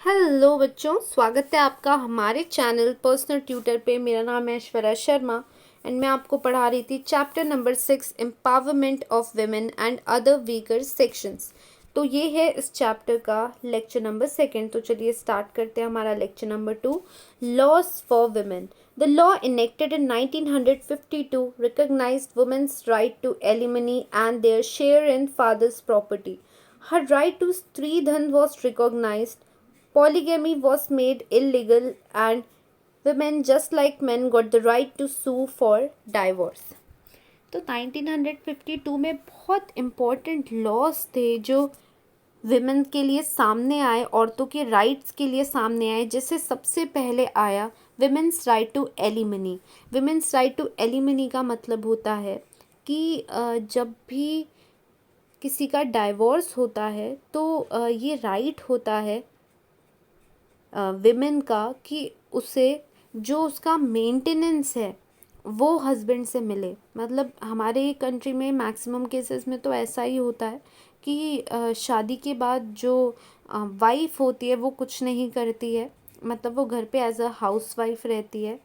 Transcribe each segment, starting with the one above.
Hello बच्चों, स्वागत है आपका हमारे चैनल पर्सनल ट्यूटर पे। मेरा नाम है ऐश्वर्या शर्मा एंड मैं आपको पढ़ा रही थी chapter number 6 empowerment of women and other weaker sections. तो ये है इस चैप्टर का लेक्चर नंबर 2। तो चलिए स्टार्ट करते हैं हमारा lecture number 2, loss for women. The law enacted in 1952 recognized women's right to alimony and their share in father's property. Her right to Stridhan was recognized. Polygamy was made illegal and women just like men got the right to sue for divorce. तो 1952 में बहुत important laws थे जो women के लिए सामने आए, औरतों के राइट्स के लिए सामने आए। जैसे सबसे पहले आया women's right to alimony. Women's right to alimony का मतलब होता है कि जब भी किसी का डाइवोर्स होता है तो ये राइट होता है विमेन का कि उसे जो उसका मेंटेनेंस है वो हस्बैंड से मिले। मतलब हमारे कंट्री में मैक्सिमम केसेस में तो ऐसा ही होता है कि शादी के बाद जो वाइफ होती है वो कुछ नहीं करती है, मतलब वो घर पे एज अ हाउस वाइफ रहती है,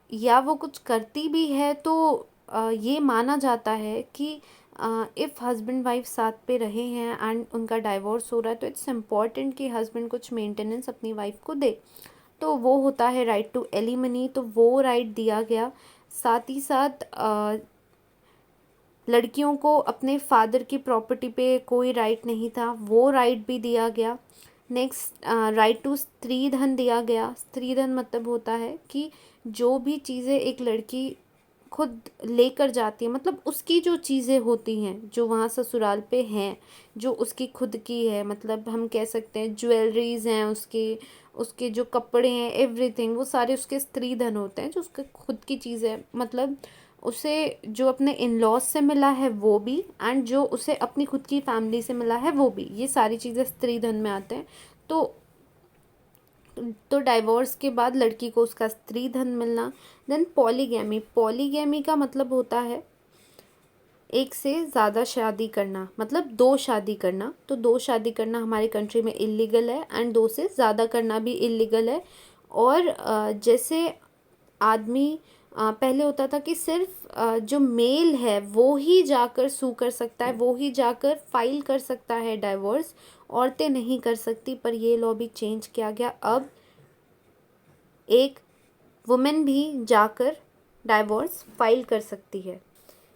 या वो कुछ करती भी है तो ये माना जाता है कि इफ़ हस्बैंड वाइफ साथ पे रहे हैं एंड उनका डाइवोर्स हो रहा है तो इट्स इम्पॉर्टेंट कि हस्बैंड कुछ मेंटेनेंस अपनी वाइफ को दे। तो वो होता है राइट टू एलिमनी, तो वो राइट दिया गया। साथ ही साथ लड़कियों को अपने फादर की प्रॉपर्टी पे कोई राइट नहीं था, वो राइट भी दिया गया। नेक्स्ट राइट टू स्त्रीधन दिया गया। स्त्रीधन मतलब होता है कि जो भी चीज़ें एक लड़की खुद लेकर जाती है, मतलब उसकी जो चीज़ें होती हैं जो वहाँ ससुराल पे हैं, जो उसकी खुद की है, मतलब हम कह सकते हैं ज्वेलरीज हैं उसके, उसके जो कपड़े हैं, एवरीथिंग, वो सारे उसके स्त्रीधन होते हैं, जो उसके खुद की चीज़ें, मतलब उसे जो अपने इन लॉज से मिला है वो भी, एंड जो उसे अपनी खुद की फैमिली से मिला है वो भी, ये सारी चीज़ें स्त्रीधन में आते हैं। तो डाइवोर्स के बाद लड़की को उसका स्त्रीधन मिलना। Then polygamy. पॉलीगैमी का मतलब होता है एक से ज़्यादा शादी करना, मतलब दो शादी करना। तो दो शादी करना हमारे कंट्री में इलीगल है एंड दो से ज़्यादा करना भी इलीगल है। और जैसे आदमी पहले होता था कि सिर्फ जो मेल है वो ही जाकर सू कर सकता है, वो ही जाकर फाइल कर सकता है डाइवोर्स, औरतें नहीं कर सकती। पर ये लॉ भी चेंज किया गया, अब एक वुमेन भी जाकर डाइवोर्स फाइल कर सकती है।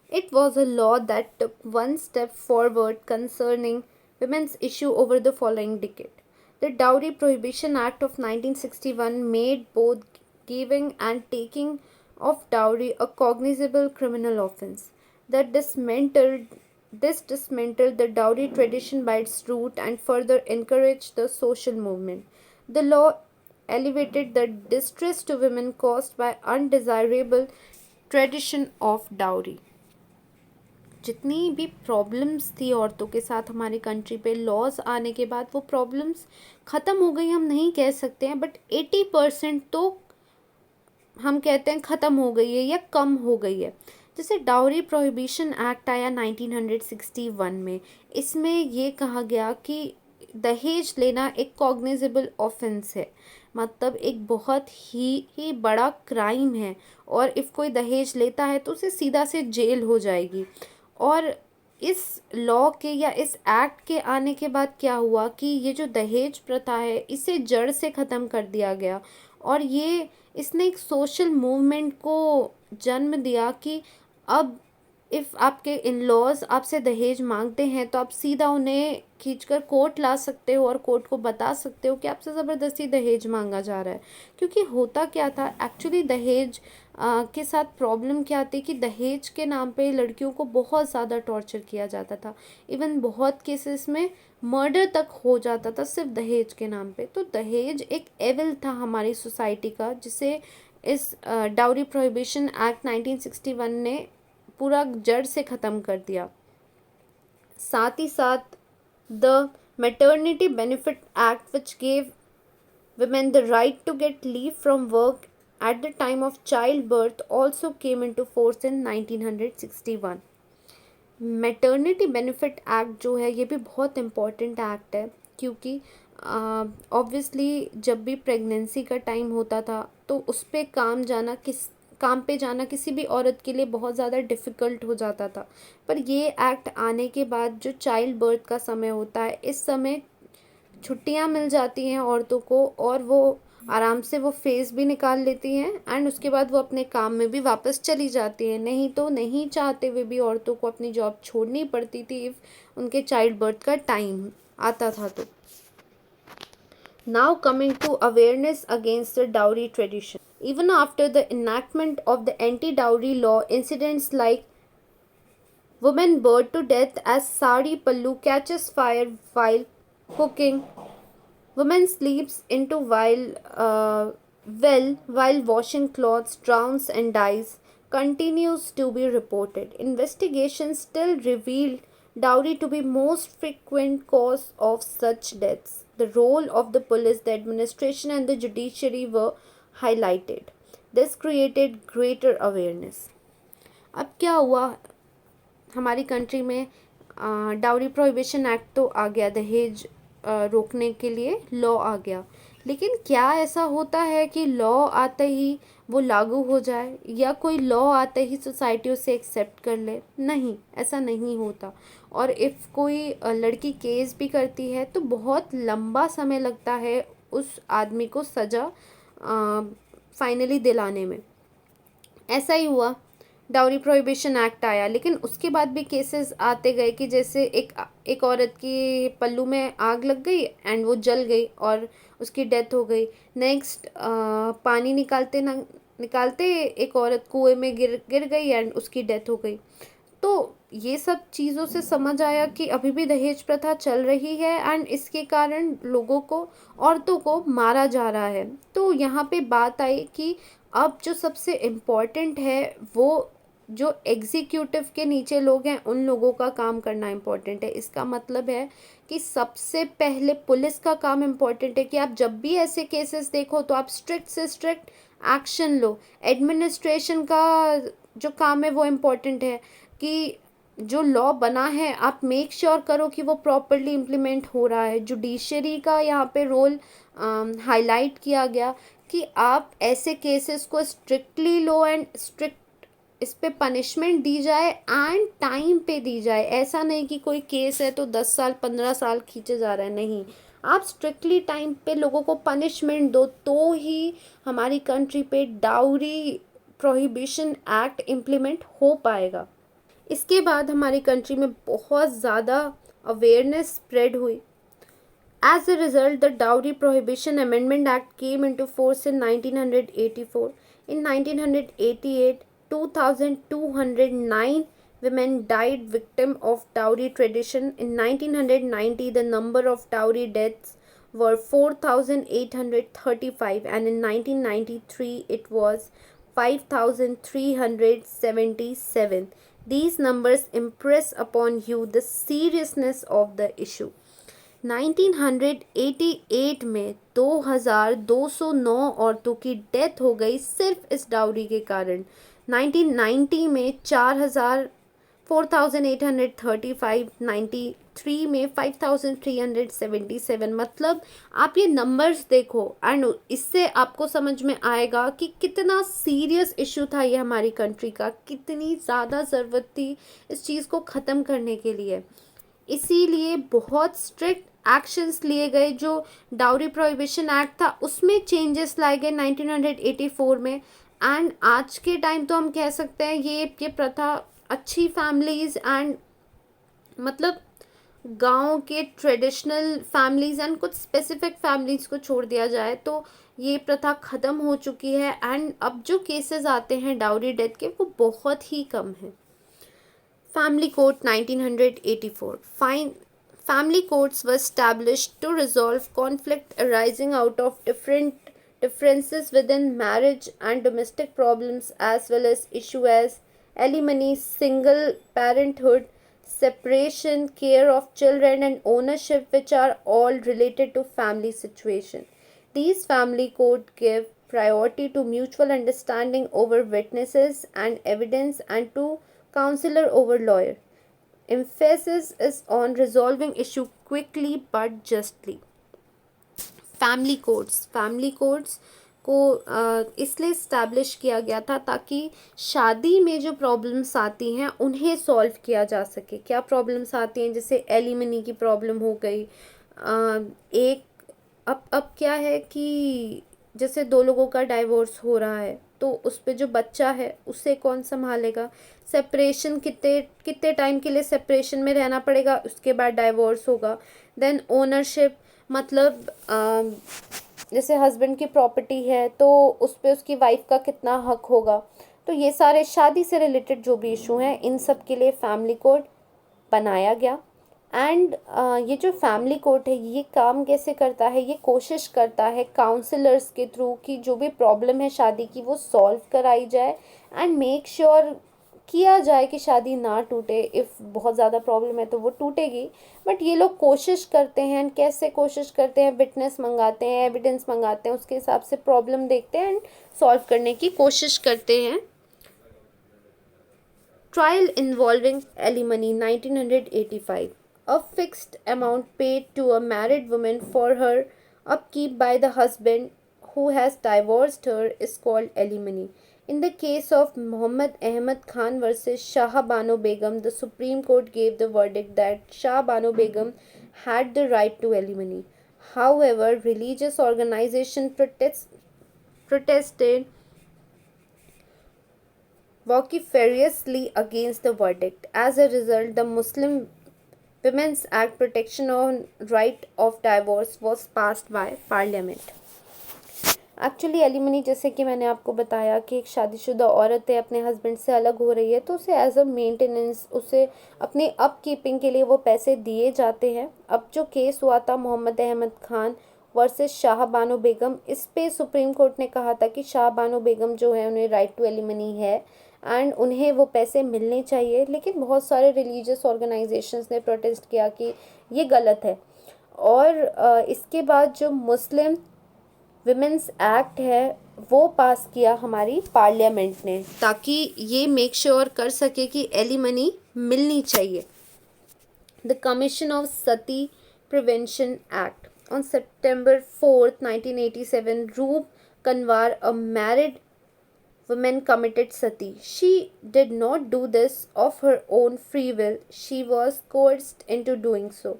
It was a law that took one step forward concerning women's issue over the following decade. The Dowry Prohibition Act of 1961 made both giving and taking of dowry a cognizable criminal offense. This dismantled the dowry tradition by its root and further encouraged the social movement. The law alleviated the distress to women caused by undesirable tradition of dowry. जितनी भी problems थी औरतों के साथ हमारी country पे, laws आने के बाद वो प्रॉब्लम्स ख़त्म हो गई हम नहीं कह सकते हैं, बट 80% तो हम कहते हैं ख़त्म हो गई है या कम हो गई है। जैसे डाउरी प्रोहिबिशन एक्ट आया 1961 में, इसमें ये कहा गया कि दहेज लेना एक कॉग्निजेबल ऑफेंस है, मतलब एक बहुत ही बड़ा क्राइम है, और इफ़ कोई दहेज लेता है तो उसे सीधा से जेल हो जाएगी। और इस लॉ के या इस एक्ट के आने के बाद क्या हुआ कि ये जो दहेज प्रथा है इसे जड़ से ख़त्म कर दिया गया, और ये इसने एक सोशल मूवमेंट को जन्म दिया कि अब इफ़ आपके इन लॉज आपसे दहेज मांगते हैं तो आप सीधा उन्हें खींचकर कोर्ट ला सकते हो और कोर्ट को बता सकते हो कि आपसे ज़बरदस्ती दहेज मांगा जा रहा है। क्योंकि होता क्या था एक्चुअली, दहेज के साथ प्रॉब्लम क्या थी कि दहेज के नाम पे लड़कियों को बहुत ज़्यादा टॉर्चर किया जाता था। इवन बहुत केसेस में मर्डर तक हो जाता था सिर्फ दहेज के नाम पे। तो दहेज एक एविल था हमारी सोसाइटी का, जिसे इस डाउरी प्रोहिबिशन एक्ट 1961 ने पूरा जड़ से ख़त्म कर दिया। साथ ही साथ the maternity benefit act which gave women the right to get leave from work at the time of childbirth also came into force in 1961. Maternity benefit act जो है ये भी बहुत इम्पॉर्टेंट एक्ट है, क्योंकि ऑब्वियसली जब भी प्रेगनेंसी का टाइम होता था तो उस पे काम पे जाना किसी भी औरत के लिए बहुत ज़्यादा डिफ़िकल्ट हो जाता था। पर ये एक्ट आने के बाद जो चाइल्ड बर्थ का समय होता है, इस समय छुट्टियां मिल जाती हैं औरतों को, और वो आराम से वो फेस भी निकाल लेती हैं एंड उसके बाद वो अपने काम में भी वापस चली जाती हैं। नहीं तो नहीं चाहते हुए भी औरतों को अपनी जॉब छोड़नी पड़ती थी इफ़ उनके चाइल्ड बर्थ का टाइम आता था तो। Now coming to awareness against the dowry tradition. Even after the enactment of the anti-dowry law, incidents like women burned to death as sari pallu catches fire while cooking, woman sleeps into while washing clothes, drowns and dies, continues to be reported. Investigations still revealed dowry to be most frequent cause of such deaths. The role of the police, the administration and the judiciary were highlighted. This created greater awareness. अब क्या हुआ हमारी country में, dowry prohibition act तो आ गया, दहेज रोकने के लिए लॉ आ गया। लेकिन क्या ऐसा होता है कि लॉ आते ही वो लागू हो जाए, या कोई लॉ आते ही सोसाइटी उसे एक्सेप्ट कर ले? नहीं, ऐसा नहीं होता। और इफ़ कोई लड़की केस भी करती है तो बहुत लंबा समय लगता है उस आदमी को सज़ा फाइनली दिलाने में। ऐसा ही हुआ, डाउरी प्रोहिबिशन एक्ट आया, लेकिन उसके बाद भी केसेस आते गए कि जैसे एक औरत की पल्लू में आग लग गई एंड वो जल गई और उसकी डेथ हो गई। नेक्स्ट पानी निकालते एक औरत कुएं में गिर गिर गई एंड उसकी डेथ हो गई। तो ये सब चीज़ों से समझ आया कि अभी भी दहेज प्रथा चल रही है एंड इसके कारण लोगों को, औरतों को मारा जा रहा है। तो यहाँ पे बात आई कि अब जो सबसे इम्पोर्टेंट है वो जो एग्जीक्यूटिव के नीचे लोग हैं उन लोगों का काम करना इम्पोर्टेंट है। इसका मतलब है कि सबसे पहले पुलिस का काम इम्पोर्टेंट है कि आप जब भी ऐसे केसेस देखो तो आप स्ट्रिक्ट से स्ट्रिक्ट एक्शन लो। एडमिनिस्ट्रेशन का जो काम है वो इम्पोर्टेंट है कि जो लॉ बना है आप मेक श्योर करो कि वो प्रॉपरली इम्प्लीमेंट हो रहा है। जुडिशरी का यहाँ पे रोल हाईलाइट किया गया कि आप ऐसे केसेस को स्ट्रिक्टली लो एंड स्ट्रिक्ट इस पे पनिशमेंट दी जाए एंड टाइम पे दी जाए। ऐसा नहीं कि कोई केस है तो 10 साल 15 साल खींचे जा रहा है, नहीं, आप स्ट्रिक्टली टाइम पे लोगों को पनिशमेंट दो तो ही हमारी कंट्री पे डाउरी प्रोहिबिशन एक्ट इम्प्लीमेंट हो पाएगा। इसके बाद हमारी कंट्री में बहुत ज़्यादा अवेयरनेस स्प्रेड हुई। As a result, the Dowry Prohibition Amendment Act came into force in 1984. In 1988, 2,209 women died victim of dowry tradition. In 1990, the number of dowry deaths were 4,835 and in 1993 it was 5,377. These numbers impress upon you the seriousness of the issue. 1988 में 2,209 औरतों की death हो गई सिर्फ इस dowry के कारण। 1990 में 4,835, 93 में 5,377। मतलब आप ये नंबर्स देखो एंड इससे आपको समझ में आएगा कि कितना सीरियस इशू था ये हमारी कंट्री का, कितनी ज़्यादा ज़रूरत थी इस चीज़ को ख़त्म करने के लिए। इसीलिए बहुत स्ट्रिक्ट एक्शंस लिए गए। जो डाउरी प्रोहिबिशन एक्ट था उसमें चेंजेस लाए गए 1984 में एंड आज के टाइम तो हम कह सकते हैं ये प्रथा अच्छी फैमिलीज़ एंड मतलब गांव के ट्रेडिशनल फैमिलीज़ एंड कुछ स्पेसिफिक फैमिलीज़ को छोड़ दिया जाए तो ये प्रथा ख़त्म हो चुकी है एंड अब जो केसेस आते हैं डाउरी डेथ के वो बहुत ही कम हैं। Family Court 1984. Family courts were established to resolve conflict arising out of differences within marriage and domestic problems as well as issues as alimony, single parenthood, separation, care of children and ownership, which are all related to family situation. These family courts give priority to mutual understanding over witnesses and evidence and to counselor over lawyer. Emphasis is on resolving issue quickly but justly. Family codes को इसलिए establish किया गया था ताकि शादी में जो problems आती हैं उन्हें सॉल्व किया जा सके। क्या प्रॉब्लम्स आती हैं, जैसे एलिमनी की प्रॉब्लम हो गई। एक अब क्या है कि जैसे दो लोगों का डाइवोर्स हो रहा है तो उस पे जो बच्चा है उसे कौन संभालेगा। सेपरेशन, कितने कितने टाइम के लिए सेपरेशन में रहना पड़ेगा, उसके बाद डाइवोर्स होगा। देन ओनरशिप, मतलब जैसे हस्बैंड की प्रॉपर्टी है तो उस पे उसकी वाइफ का कितना हक होगा। तो ये सारे शादी से रिलेटेड जो भी इशू हैं इन सब के लिए फैमिली कोड बनाया गया। एंड ये जो फैमिली कोर्ट है ये काम कैसे करता है, ये कोशिश करता है काउंसलर्स के थ्रू कि जो भी प्रॉब्लम है शादी की वो सॉल्व कराई जाए एंड मेक श्योर किया जाए कि शादी ना टूटे। इफ़ बहुत ज़्यादा प्रॉब्लम है तो वो टूटेगी, बट ये लोग कोशिश करते हैं। एंड कैसे कोशिश करते हैं, विटनेस मंगाते हैं, एविडेंस मंगाते हैं, उसके हिसाब से प्रॉब्लम देखते हैं एंड सॉल्व करने की कोशिश करते हैं। Trial involving alimony 1985. A fixed amount paid to a married woman for her upkeep by the husband who has divorced her is called alimony. In the case of Muhammad Ahmad Khan versus Shah Bano Begum, the Supreme Court gave the verdict that Shah Bano Begum had the right to alimony. However, religious organization protested vociferously against the verdict. As a result, the Muslim Women's Act protection on right of divorce was passed by parliament. Actually alimony, जैसे कि मैंने आपको बताया कि एक शादीशुदा औरत है, अपने हस्बैंड से अलग हो रही है तो उसे एज अ मेंटेनेंस, उसे अपने अप कीपिंग के लिए वो पैसे दिए जाते हैं। अब जो केस हुआ था मोहम्मद अहमद खान वर्सेस शाह बानो बेगम, इस पे सुप्रीम कोर्ट ने कहा था कि शाह बानो बेगम जो है उन्हें राइट टू एलिमनी है एंड उन्हें वो पैसे मिलने चाहिए। लेकिन बहुत सारे रिलीजियस ऑर्गेनाइजेशंस ने प्रोटेस्ट किया कि ये गलत है। और इसके बाद जो मुस्लिम विमेंस एक्ट है वो पास किया हमारी पार्लियामेंट ने ताकि ये मेक श्योर कर सके कि एलिमनी मिलनी चाहिए। The commission of Sati prevention act on September 4, 1987, रूप Kanwar, a married woman committed sati. She did not do this of her own free will. She was coerced into doing so.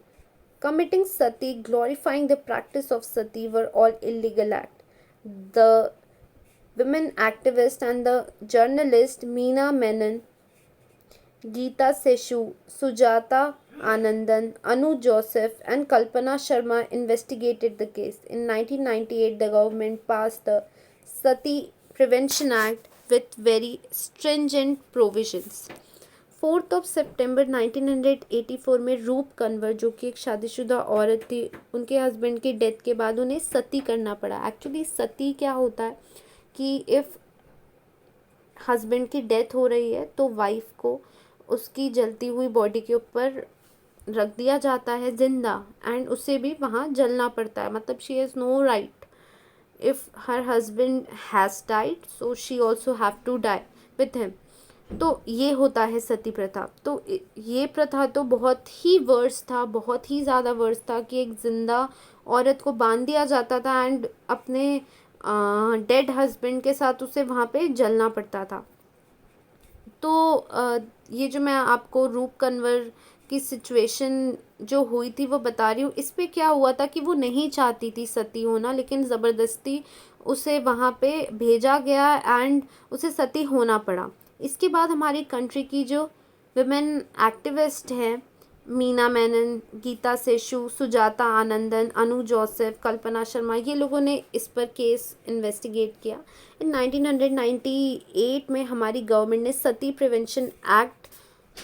Committing sati, glorifying the practice of sati were all illegal acts. The women activist and the journalist Meena Menon, Geeta Seshu, Sujata Anandan, Anu Joseph, and Kalpana Sharma investigated the case. In 1998, the government passed the Sati Prevention Act with very stringent provisions. 4 सितंबर 1984 में रूप कंवर, जो कि एक शादीशुदा औरत थी, उनके husband की डेथ के बाद उन्हें सती करना पड़ा। एक्चुअली सती क्या होता है कि इफ़ हस्बैंड की डेथ हो रही है तो वाइफ को उसकी जलती हुई बॉडी के ऊपर रख दिया जाता है जिंदा एंड उसे भी वहाँ जलना पड़ता है। मतलब she has no right, if her husband has died so she also have to die with him. तो ये होता है सती प्रथा। तो ये प्रथा तो बहुत ही वर्स था, बहुत ही ज़्यादा वर्स था कि एक जिंदा औरत को बांध दिया जाता था एंड अपने डेड हस्बैंड के साथ उसे वहाँ पे जलना पड़ता था। तो ये जो मैं आपको रूप कंवर की सिचुएशन जो हुई थी वो बता रही हूँ। इस पे क्या हुआ था कि वो नहीं चाहती थी सती होना, लेकिन ज़बरदस्ती उसे वहाँ पे भेजा गया एंड उसे सती होना पड़ा। इसके बाद हमारी कंट्री की जो विमेन एक्टिविस्ट हैं, मीना मेनन, गीता सेशु, सुजाता आनंदन, अनु जोसेफ, कल्पना शर्मा, ये लोगों ने इस पर केस इन्वेस्टिगेट किया। इन 1998 में हमारी गवर्नमेंट ने सती प्रिवेंशन एक्ट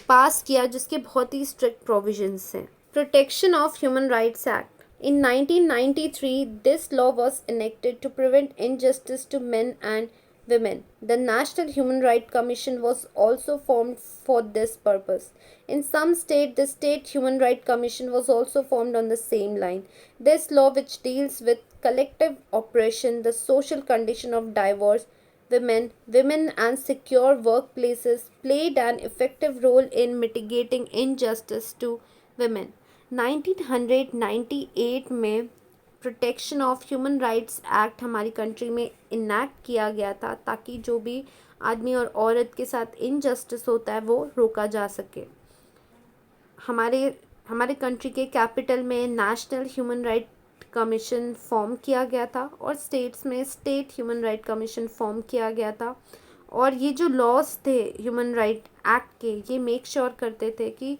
पास किया जिसके बहुत ही स्ट्रिक्ट प्रोविजंस हैं। Protection of human rights act in 1993, this law was enacted to prevent injustice to men and women. The National Human Rights Commission was also formed for this purpose. In some states, the State Human Rights Commission was also formed on the same line. This law, which deals with collective oppression, the social condition of divorced women and secure workplaces, played an effective role in mitigating injustice to women. 1998 में protection of human rights act हमारी country में enact किया गया था, ताकि जो भी आदमी और औरत के साथ इनजस्टिस होता है वो रोका जा सके। हमारे हमारे कंट्री के कैपिटल में national human right commission form किया गया था और स्टेट्स में state human right commission form किया गया था। और ये जो लॉज थे ह्यूमन राइट एक्ट के, ये मेक श्योर करते थे कि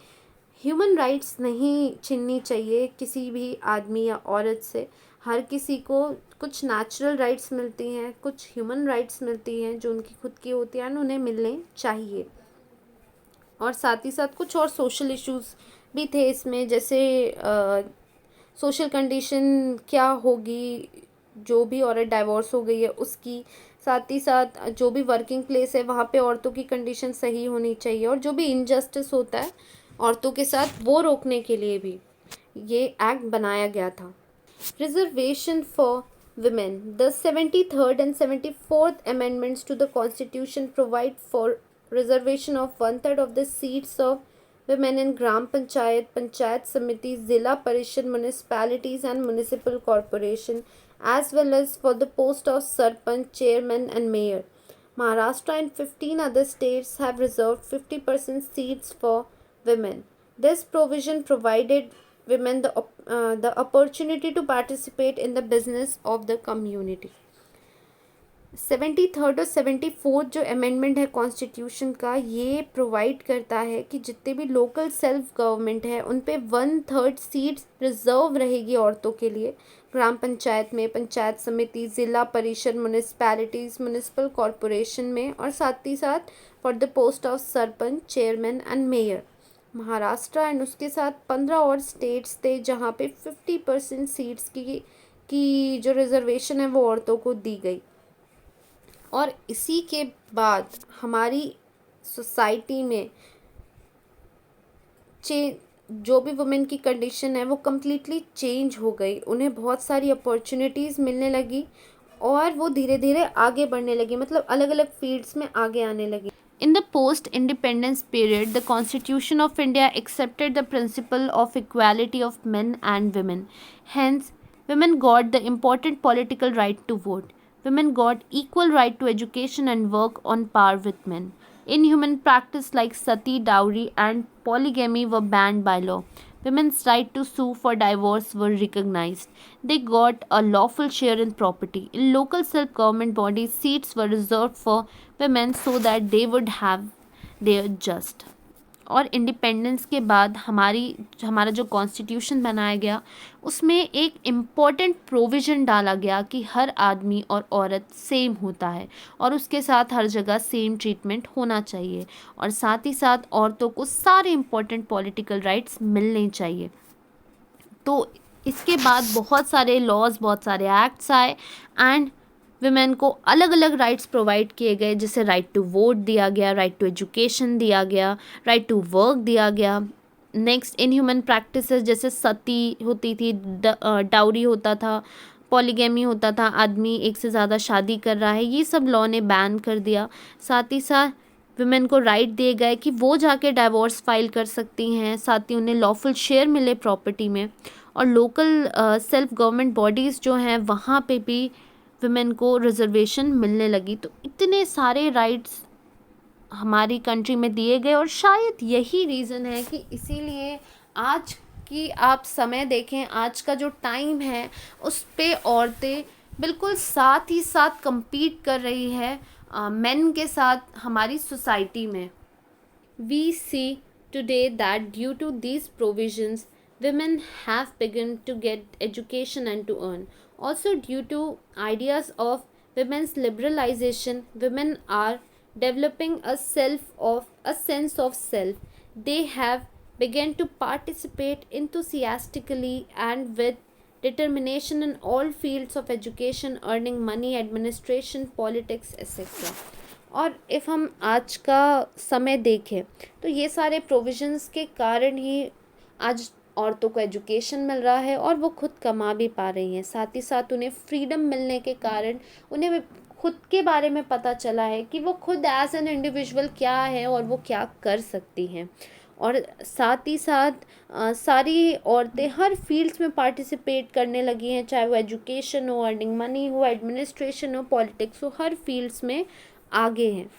ह्यूमन राइट्स नहीं छीननी चाहिए किसी भी आदमी या औरत से। हर किसी को कुछ नेचुरल राइट्स मिलती हैं, कुछ ह्यूमन राइट्स मिलती हैं जो उनकी खुद की होती हैं, उन्हें मिलने चाहिए। और साथ ही साथ कुछ और सोशल इश्यूज भी थे इसमें, जैसे सोशल कंडीशन क्या होगी जो भी औरत डाइवोर्स हो गई है उसकी, साथ ही साथ जो भी वर्किंग प्लेस है वहाँ पे औरतों की कंडीशन सही होनी चाहिए, और जो भी इनजस्टिस होता है औरतों के साथ वो रोकने के लिए भी ये एक्ट बनाया गया था। Reservation for women. The 73rd and 74th amendments to the Constitution provide for reservation of one-third of the seats of women in Gram Panchayat, Panchayat Samiti, Zilla Parishad, municipalities and municipal corporation, as well as for the post of Sarpanch, Chairman and Mayor. Maharashtra and 15 other states have reserved 50% seats for women. This provision provided women the opportunity to participate in the business of the community. 73rd और 74th जो amendment है constitution का, ये provide करता है कि जितने भी लोकल सेल्फ गवर्नमेंट है उन पे 1/3 सीट्स रिजर्व रहेगी औरतों के लिए, ग्राम पंचायत में, पंचायत समिति, ज़िला परिषद, म्यूनिसपैलिटीज़, म्यूनिसिपल कॉरपोरेशन में, और साथ ही साथ for the post of sarpanch, chairman and mayor. Maharashtra and उसके साथ 15 और स्टेट्स थे जहाँ पे 50% सीट्स की जो रिजर्वेशन है वो औरतों को दी गई। और इसी के बाद हमारी सोसाइटी में जो भी वुमेन की कंडीशन है वो कम्प्लीटली चेंज हो गई, उन्हें बहुत सारी अपॉर्चुनिटीज़ मिलने लगी और वो धीरे धीरे आगे बढ़ने लगी, मतलब अलग अलग फील्ड्स में आगे आने लगी। In the post-independence period, the Constitution of India accepted the principle of equality of men and women. Hence, women got the important political right to vote. Women got equal right to education and work on par with men. Inhuman practice like sati, dowry and polygamy were banned by law. Women's right to sue for divorce were recognized. They got a lawful share in property. In local self-government bodies, seats were reserved for women so that they would have their just. और independence के बाद हमारा जो constitution बनाया गया उसमें एक important provision डाला गया कि हर आदमी और औरत सेम होता है और उसके साथ हर जगह सेम ट्रीटमेंट होना चाहिए, और साथ ही साथ औरतों को सारे इम्पॉर्टेंट पॉलिटिकल राइट्स मिलने चाहिए। तो इसके बाद बहुत सारे लॉज, बहुत सारे एक्ट्स आए एंड विमेन को अलग अलग राइट्स प्रोवाइड किए गए, जैसे राइट टू वोट दिया गया, राइट टू एजुकेशन दिया गया, राइट टू वर्क दिया गया। नेक्स्ट, इनह्यूमन प्रैक्टिसेस जैसे सती होती थी, डाउरी होता था, पॉलीगैमी होता था, आदमी एक से ज़्यादा शादी कर रहा है, ये सब लॉ ने बैन कर दिया। साथ ही साथ विमेन को राइट दिए गए कि वो जाके डाइवोर्स फाइल कर सकती हैं, साथ ही उन्हें लॉफुल शेयर मिले प्रॉपर्टी में, और लोकल सेल्फ गवर्नमेंट बॉडीज़ जो हैं वहाँ पे भी विमेन को रिजर्वेशन मिलने लगी। तो इतने सारे राइट्स हमारी कंट्री में दिए गए, और शायद यही रीज़न है कि इसीलिए आज की आप समय देखें, आज का जो टाइम है उस पे औरतें बिल्कुल साथ ही साथ compete कर रही है मेन के साथ हमारी सोसाइटी में। We see today that due to these provisions, women have begun to get education and to earn. Also, due to ideas of women's liberalization, women are developing a sense of self. They have begun to participate enthusiastically and with determination in all fields of education, earning money, administration, politics, etc. और if हम आज का समय देखें तो ये सारे provisions के कारण ही आज औरतों को एजुकेशन मिल रहा है और वो खुद कमा भी पा रही हैं। साथ ही साथ उन्हें फ्रीडम मिलने के कारण उन्हें खुद के बारे में पता चला है कि वो खुद एज एन इंडिविजुअल क्या है और वो क्या कर सकती हैं। और साथ ही साथ सारी औरतें हर फील्ड्स में पार्टिसिपेट करने लगी हैं, चाहे वो एजुकेशन हो, अर्निंग मनी हो, एडमिनिस्ट्रेशन हो, पॉलिटिक्स हो, हर फील्ड्स में आगे हैं.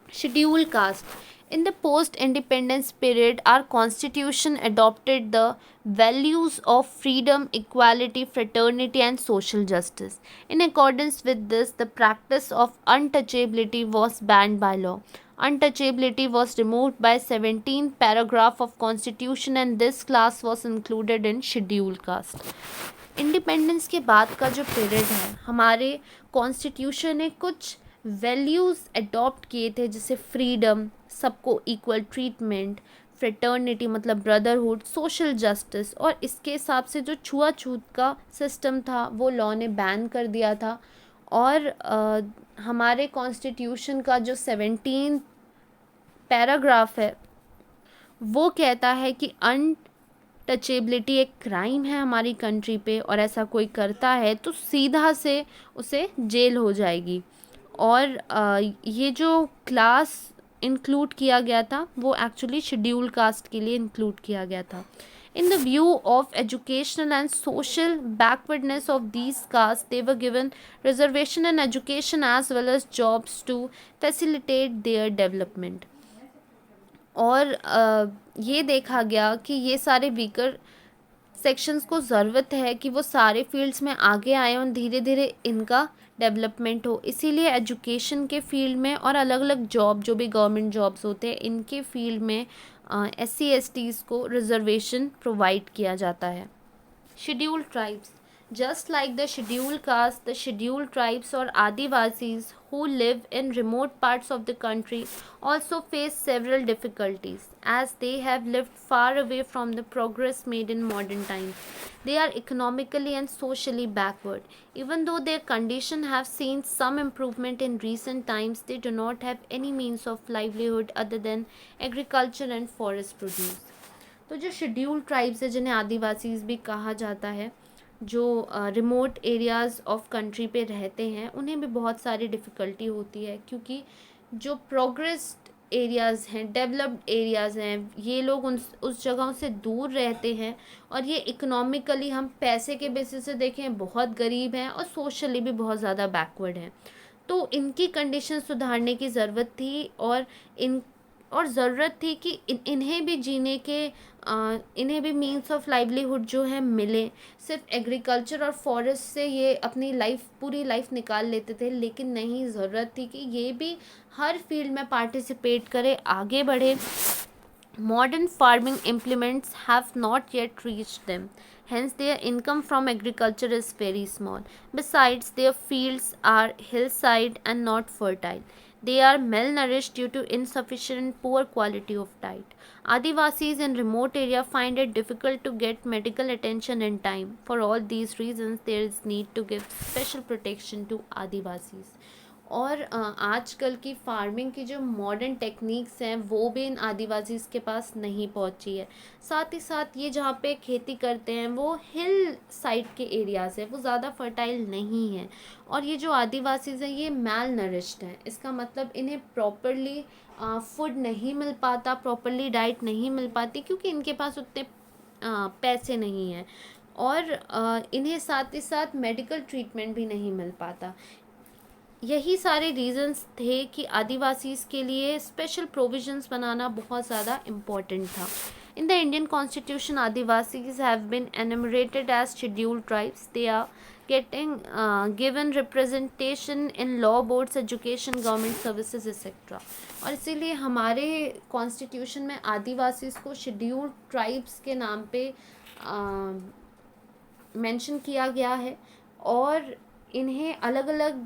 Scheduled caste. In the post independence period, our constitution adopted the values of freedom, equality, fraternity, and social justice. In accordance with this, the practice of untouchability was banned by law. Untouchability was removed by 17th paragraph of constitution and this class was included in scheduled caste. Independence के बाद का जो period है, हमारे constitution ने कुछ values adopt किए थे, जैसे फ्रीडम, सबको इक्वल ट्रीटमेंट, फ्रेटर्निटी मतलब ब्रदरहुड, सोशल जस्टिस, और इसके हिसाब से जो छुआछूत का सिस्टम था वो लॉ ने बैन कर दिया था. और हमारे कॉन्स्टिट्यूशन का जो 17 पैराग्राफ है वो कहता है कि टचेबिलिटी एक क्राइम है हमारी कंट्री पे, और ऐसा कोई करता है तो सीधा से उसे जेल हो जाएगी. और ये जो क्लास इंक्लूड किया गया था वो एक्चुअली शेड्यूल कास्ट के लिए इंक्लूड किया गया था. In the view of educational and social backwardness of these castes, they were given reservation in education as well as jobs to facilitate their development. और ये देखा गया कि ये सारे वीकर सेक्शंस को ज़रूरत है कि वो सारे फील्ड्स में आगे आए और धीरे धीरे इनका डेवलपमेंट हो. इसीलिए एजुकेशन के फील्ड में और अलग अलग जॉब, जो भी गवर्नमेंट जॉब्स होते हैं, इनके फील्ड में SC/STs को रिजर्वेशन प्रोवाइड किया जाता है. Scheduled tribes. Just like the scheduled caste, the scheduled tribes or Adivasis who live in remote parts of the country also face several difficulties as they have lived far away from the progress made in modern times. They are economically and socially backward. Even though their condition have seen some improvement in recent times, they do not have any means of livelihood other than agriculture and forest produce. तो जो scheduled tribes है, जिन्हें आदिवासीज़ भी कहा जाता है, जो remote areas of country पे रहते हैं, उन्हें भी बहुत सारी डिफ़िकल्टी होती है, क्योंकि जो प्रोग्रेस्ड एरियाज़ हैं, डेवलप्ड एरियाज़ हैं, ये लोग उस जगहों से दूर रहते हैं, और ये इकोनॉमिकली हम पैसे के बेसिस से देखें बहुत गरीब हैं और सोशली भी बहुत ज़्यादा बैकवर्ड हैं. तो इनकी कंडीशन सुधारने की ज़रूरत थी, और ज़रूरत थी कि इन्हें भी जीने के इन्हें भी मीन्स ऑफ लाइवलीहुड जो है मिले. सिर्फ एग्रीकल्चर और फॉरेस्ट से ये अपनी पूरी लाइफ निकाल लेते थे, लेकिन नहीं, ज़रूरत थी कि ये भी हर फील्ड में पार्टिसिपेट करे, आगे बढ़े. Modern farming implements have not yet reached them. Hence, their income from agriculture is very small. Besides, their fields are hillside and not fertile. They are malnourished due to insufficient and poor quality of diet. Adivasis in remote area find it difficult to get medical attention in time. For all these reasons, there is need to give special protection to Adivasis. और आजकल की farming की जो modern techniques हैं वो भी इन आदिवासीज़ के पास नहीं पहुंची है. साथ ही साथ ये जहाँ पे खेती करते हैं वो हिल साइड के एरियाज़ है, वो ज़्यादा फर्टाइल नहीं है. और ये जो आदिवासीज़ हैं ये मैल नरिश्ड हैं. इसका मतलब इन्हें प्रॉपरली फूड नहीं मिल पाता, प्रॉपरली डाइट नहीं मिल पाती, क्योंकि इनके पास उतने पैसे नहीं हैं, और इन्हें साथ ही साथ मेडिकल ट्रीटमेंट भी नहीं मिल पाता. यही सारे रीजंस थे कि आदिवासीज़ के लिए स्पेशल प्रोविजंस बनाना बहुत ज़्यादा इम्पोर्टेंट था. In the Indian constitution, adivasis have been enumerated as scheduled tribes. They are getting given representation in law boards, education, government services etc. और इसीलिए हमारे कॉन्स्टिट्यूशन में आदिवासीज़ को शेड्यूल्ड ट्राइब्स के नाम पे मेंशन किया गया है, और इन्हें अलग अलग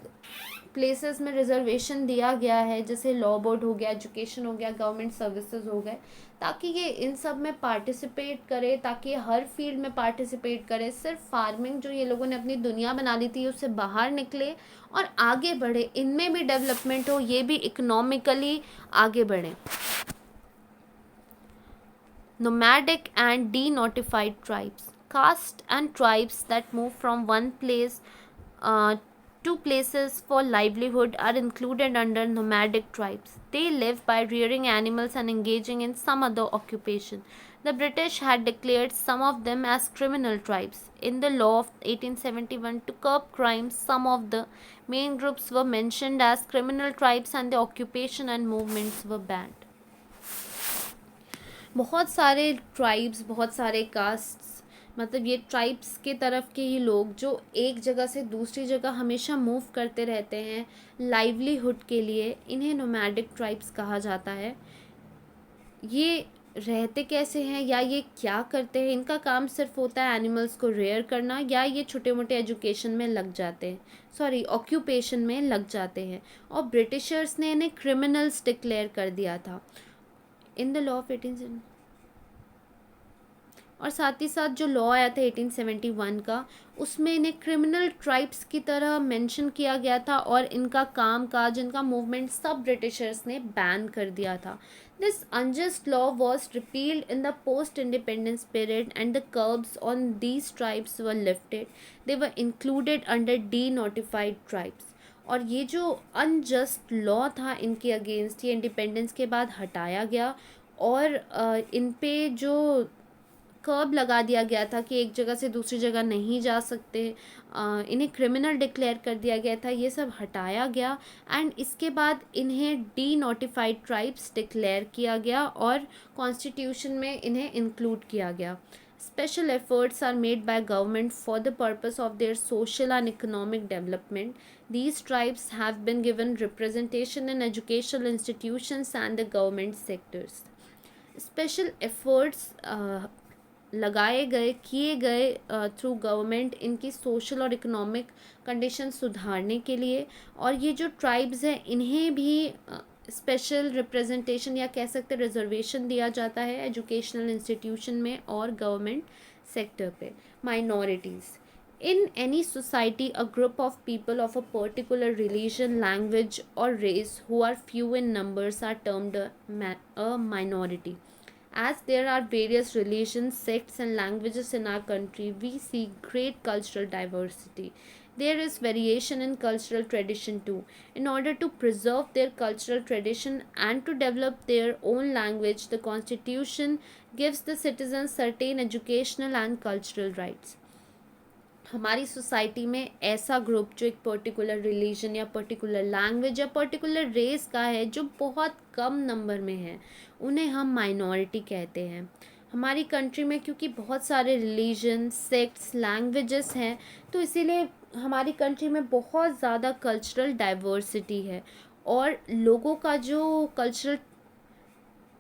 प्लेसेस में रिजर्वेशन दिया गया है, जैसे लॉ बोर्ड हो गया, एजुकेशन हो गया, गवर्नमेंट सर्विसेज हो गए, ताकि ये इन सब में पार्टिसिपेट करे, ताकि ये हर फील्ड में पार्टिसिपेट करे. सिर्फ फार्मिंग जो ये लोगों ने अपनी दुनिया बना ली थी उससे बाहर निकले और आगे बढ़े, इनमें भी डेवलपमेंट हो, ये भी इकोनॉमिकली आगे बढ़े. Nomadic and denotified tribes. Caste and tribes that move from one place Two places for livelihood are included under nomadic tribes. They live by rearing animals and engaging in some other occupation. The British had declared some of them as criminal tribes. In the law of 1871 to curb crime, some of the main groups were mentioned as criminal tribes and the occupation and movements were banned. बहुत सारे tribes, बहुत सारे castes, मतलब ये tribes के तरफ के ही लोग जो एक जगह से दूसरी जगह हमेशा मूव करते रहते हैं लाइवलीहुड के लिए, इन्हें नोमैडिक ट्राइब्स कहा जाता है. ये रहते कैसे हैं या ये क्या करते हैं? इनका काम सिर्फ होता है एनिमल्स को रेयर करना, या ये छोटे मोटे एजुकेशन में लग जाते हैं, सॉरी ऑक्यूपेशन में लग जाते हैं. और ब्रिटिशर्स ने इन्हें क्रिमिनल्स डिक्लेयर कर दिया था इन द लॉ ऑफ 1870. और साथ ही साथ जो लॉ आया था 1871 का, उसमें इन्हें क्रिमिनल ट्राइब्स की तरह मेंशन किया गया था और इनका काम काज, इनका मूवमेंट सब ब्रिटिशर्स ने बैन कर दिया था. This unjust law was repealed in the post independence period and the curbs on these tribes were lifted. They were included under D notified tribes. और ये जो अनजस्ट लॉ था इनके अगेंस्ट, ये इंडिपेंडेंस के बाद हटाया गया और इन पे जो कर्ब लगा दिया गया था कि एक जगह से दूसरी जगह नहीं जा सकते, इन्हें क्रिमिनल डिक्लेयर कर दिया गया था, ये सब हटाया गया. एंड इसके बाद इन्हें डी नोटिफाइड ट्राइब्स डिक्लेयर किया गया और कॉन्स्टिट्यूशन में इन्हें इंक्लूड किया गया. Special efforts are made by government for the purpose of their social and economic development. These tribes have been given representation in educational institutions and the government sectors. Special efforts लगाए गए, किए गए through government इनकी social और economic condition सुधारने के लिए. और ये जो ट्राइब्स हैं इन्हें भी स्पेशल रिप्रेजेंटेशन या कह सकते रिजर्वेशन दिया जाता है एजुकेशनल इंस्टीट्यूशन में और गवर्नमेंट सेक्टर पे. Minorities in any society, a group of people of a particular religion, language or race who are few in numbers are termed a minority. As there are various religions, sects and languages in our country, we see great cultural diversity. There is variation in cultural tradition too. In order to preserve their cultural tradition and to develop their own language, the Constitution gives the citizens certain educational and cultural rights. हमारी society में ऐसा group जो एक particular religion या particular language या particular race का है, जो बहुत कम नंबर में है, उन्हें हम माइनॉरिटी कहते हैं. हमारी कंट्री में क्योंकि बहुत सारे रिलीजन, सेक्ट्स, लैंग्वेजेस हैं, तो इसीलिए हमारी कंट्री में बहुत ज़्यादा कल्चरल डाइवर्सिटी है और लोगों का जो कल्चरल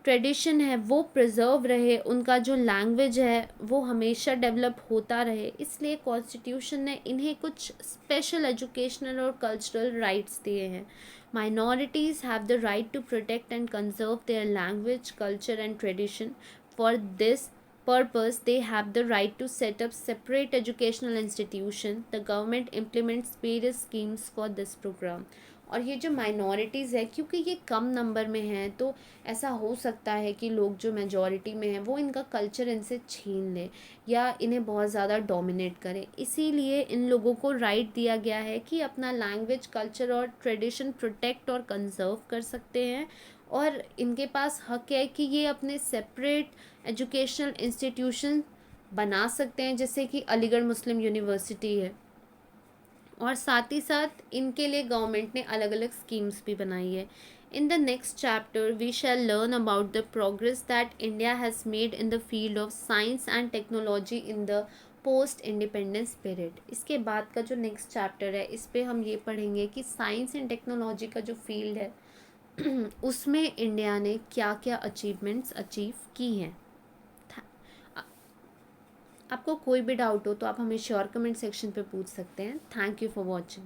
ट्रेडिशन है वो प्रिजर्व रहे, उनका जो लैंग्वेज है वो हमेशा डेवलप होता रहे. इसलिए कॉन्स्टिट्यूशन ने इन्हें कुछ स्पेशल एजुकेशनल और कल्चरल राइट्स दिए हैं. Minorities have the right to protect and conserve their language, culture and tradition. For this purpose they have the right to set up separate educational institution. The government implements various schemes for this program. और ये जो minorities है, क्योंकि ये कम number में हैं, तो ऐसा हो सकता है कि लोग जो मेजॉरिटी में हैं वो इनका कल्चर इनसे छीन लें या इन्हें बहुत ज़्यादा डोमिनेट करें. इसीलिए इन लोगों को राइट दिया गया है कि अपना लैंग्वेज, कल्चर और ट्रेडिशन प्रोटेक्ट और कंजर्व कर सकते हैं और इनके पास हक है कि ये अपने सेपरेट एजुकेशनल इंस्टीट्यूशन बना सकते हैं, जैसे कि अलीगढ़ मुस्लिम यूनिवर्सिटी है. और साथ ही साथ इनके लिए गवर्नमेंट ने अलग अलग स्कीम्स भी बनाई है. In the next chapter we shall learn about the progress that India has made in the field of science and technology in the post independence period. इसके बाद का जो नेक्स्ट चैप्टर है, इस पे हम ये पढ़ेंगे कि साइंस एंड टेक्नोलॉजी का जो फील्ड है उसमें इंडिया ने क्या क्या अचीवमेंट्स अचीव की हैं. आपको कोई भी डाउट हो तो आप हमें श्योर कमेंट सेक्शन पे पूछ सकते हैं. Thank you for watching.